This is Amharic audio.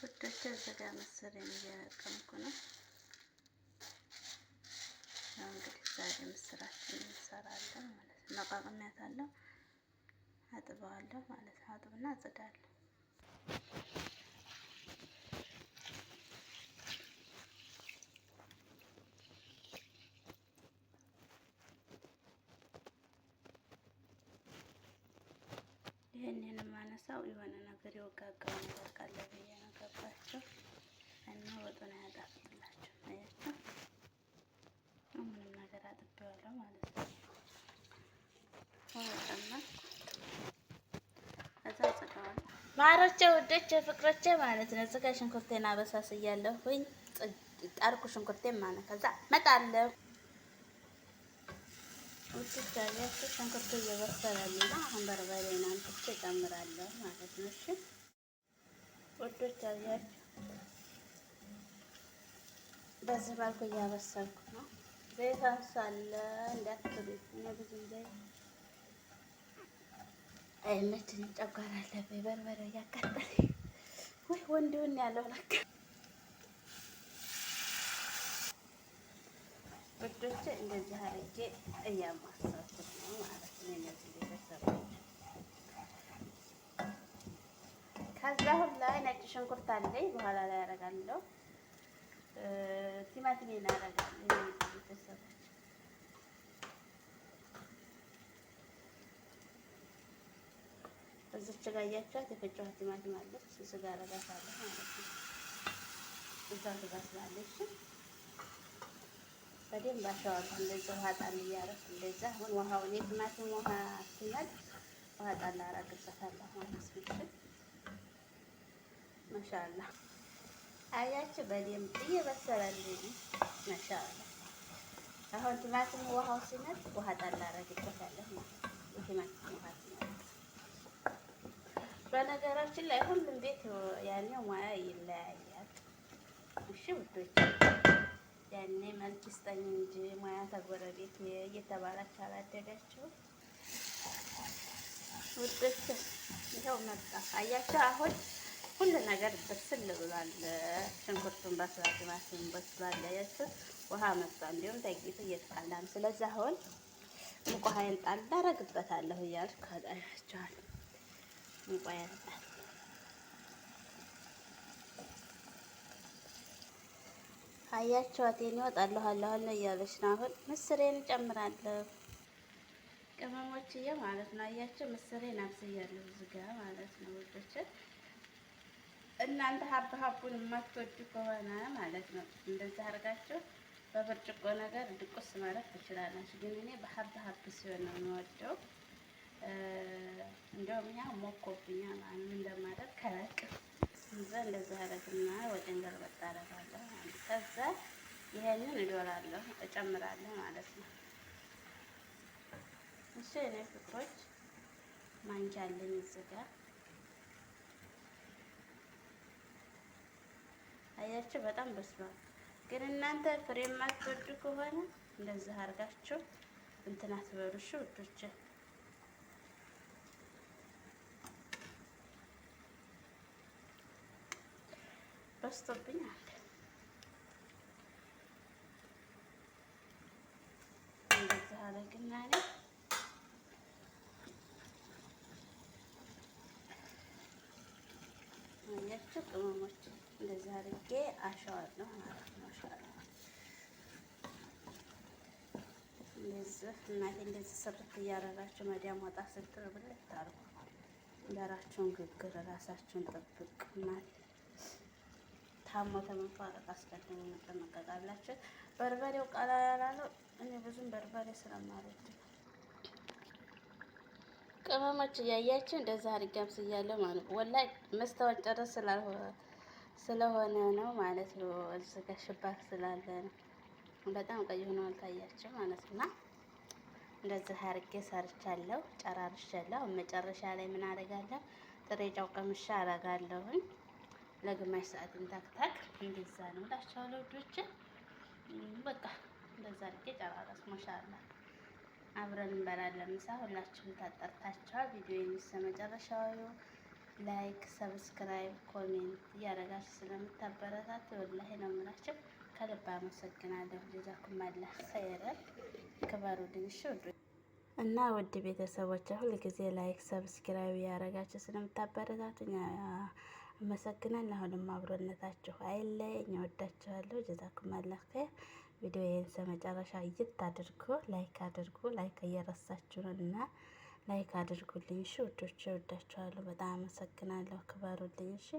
ውዶች እዚህ ጋር ምስሬን እየለቀምኩ ነው። ያው እንግዲህ ዛሬ ምስራችን እንሰራለን ማለት ነው። ነቃቅሜያታለሁ፣ አጥበዋለሁ ማለት ነው። አጥብና አጽዳለሁ። ይሄንን የማነሳው የሆነ ነገር የወጋጋው ነገር ካለ ብዬ ነው። ገባቸው እና ወጡን አያጣፍጥላችሁ። አያችሁ ምንም ነገር አጥቤዋለሁ ማለት ነው። ወጣና እዛ ጽቀዋል ማሮቼ፣ ውዶቼ፣ ፍቅሮቼ ማለት ነው። እዚህ ጋር ሽንኩርቴን አበሳስያለሁኝ። ጣርኩ ሽንኩርቴን ማለት ከዛ መጣለሁ። ውጭ ያያችሁ ሽንኩርቱ እየበሰለልኝ ነው። አሁን በርበሬን አንጥቼ እጨምራለሁ ማለት ነው። እሺ ውዶች ያያችሁ በዚህ መልኩ እያበሰልኩ ነው። ዘይት አንሳለ እንዳትሉኝ፣ እኔ ብዙም ዘይት አይመችኝም። ጨጓራ አለብኝ። በርበሬ እያቃጠለኝ ወይ ወንድውን ያለው ለካ ውዶቼ እንደዚህ አድርጌ እያማሰልኩት ነው ማለት ነው። እነዚህ ቤተሰቦች ከዛ አሁን ላይ ነጭ ሽንኩርት አለኝ፣ በኋላ ላይ አደርጋለሁ። ቲማቲሜን አደርጋለሁ። ቤተሰቦች እዚች ጋር እያችኋት የፈጨኋት ቲማቲም አለች። እዚህ ጋር አደርጋታለሁ ማለት ነው። እዛ ትበስላለች። በደንብ አሸዋለሁ። እንደዚህ ውሃ ጣል እያደረኩ እንደዛ። አሁን ውሃውን የቲማቲም ውሃ ሲመጥ ውሃ ጣል አደርግበታለሁ ማለት ነው። ማሻአላ አያችሁ፣ በደንብ እየበሰለልኝ ማሻአላ። አሁን ቲማቲም ውሃው ሲመጥ ውሃ ጣል አደርግበታለሁ ማለት ነው። የቲማቲም ውሃ ሲመጥ በነገራችን ላይ ሁሉም ቤት ያኔ ሙያ ይለያያል። እሺ ውዶች፣ ያኔ መልክ ይስጠኝ እንጂ ሙያ ተጎረቤት እየተባላችሁ አላደጋችሁ ውዶች። ይኸው መጣ አያችሁ። አሁን ሁሉ ነገር በስል ብሏል። ሽንኩርቱን በስሏል፣ ቲማቲሙን በስሏል። አያችሁ ውሃ መጣ። እንዲሁም ተቂቱ እየተጣላ ነው። ስለዚህ አሁን ሙቅ ውሃዬን ጣል አደርግበታለሁ እያልኩ አያችኋለሁ። ሙቅ ውሃዬን ጣል አያችኋት። የኔ እወጣለሁ አለ እያለች ነው። አሁን ምስሬን እጨምራለሁ ቅመሞችዬ ማለት ነው። አያችሁ ምስሬን አብስያለሁ እዚህ ጋር ማለት ነው ውዶች። እናንተ ሀቡን የማትወዱ ከሆነ ማለት ነው እንደዛ አድርጋችሁ በብርጭቆ ነገር ድቁስ ማለት ትችላላችሁ። ግን እኔ በሀብ ሲሆን ነው የምወደው። እንደውም ያ ሞኮብኛል ማለት እንደማደርግ ከረቅ እዛ እንደዛ አደርግና ወደን ገርበጣ አደርጋለሁ ማለት ከዛ ይሄንን እዶላለሁ እጨምራለሁ ማለት ነው። እሺ እኔ ፍቅሮች ማንኪያ አለኝ እዚህ ጋር አያችሁ፣ በጣም በስሏል። ግን እናንተ ፍሬ የማትወዱ ከሆነ እንደዚህ አድርጋችሁ እንትን አትበሉ። እሺ ውዶች፣ በስቶብኛል። እንደዚህ አደርግና አያችሁ ቅመሞች እንደዚህ አድርጌ አሸዋለሁ ማለት ነው። እንደዚህ እናቴ እንደዚህ ስርት እያደረጋችሁ መዲያም ወጣ ስትር ብለት ታርጉ። እንደራችሁን ግግር ራሳችሁን ጠብቅ። እናቴ ታሞ ተመፋረቅ አስቀድሞ መጠመቀቅ አላችሁ። በርበሬው ቃላ ያላለው እኔ ብዙም በርበሬ ስለማልወድ ቅመሞች እያያችሁ እንደዛ አድርጌ አብስያለሁ ማለት ነው። ወላሂ መስታወት ጨረስ ስለሆነ ነው ማለት ነው። እዚህ ጋር ሽባክ ስላለ ነው በጣም ቀይ ሆኖ አልታያችሁ ማለት ነው። እና እንደዚህ አድርጌ ሰርቻለሁ፣ ጨራርሻለሁ። መጨረሻ ላይ ምን አደርጋለሁ? ጥሬ ጨው ቀምሻ አደርጋለሁኝ። ለግማሽ ሰዓት እንታክታክ እንደዛ ነው እላችኋለሁ ውዶች። በቃ እንደዛ አድርጌ ጨራረስ። ማሻአላ አብረን እንበላለን ምሳ። ሁላችሁም ታጠርታችኋል። ቪዲዮ የሚሰ መጨረሻው ላይክ፣ ሰብስክራይብ፣ ኮሜንት እያደረጋችሁ ስለምታበረታት ወላሂ ነው የምላቸው። ከልብ አመሰግናለሁ። ጀዛኩም አላህ ኸይረን። ክበሩልኝ እሺ ውድ እና ውድ ቤተሰቦች ሁልጊዜ ላይክ ሰብስክራይብ እያደረጋችሁ ስለምታበረታቱኝ አመሰግናለሁ። አሁንም አብሮነታችሁ አይለየኝ። እወዳችኋለሁ። ጀዛኩም አላህ ኸይር። ቪዲዮዬን እስከመጨረሻ እይት አድርጉ፣ ላይክ አድርጉ። ላይክ እየረሳችሁ ነው እና ላይክ አድርጉልኝ እሺ ውዶች፣ እወዳችኋለሁ። በጣም አመሰግናለሁ። ክበሩልኝ እሺ።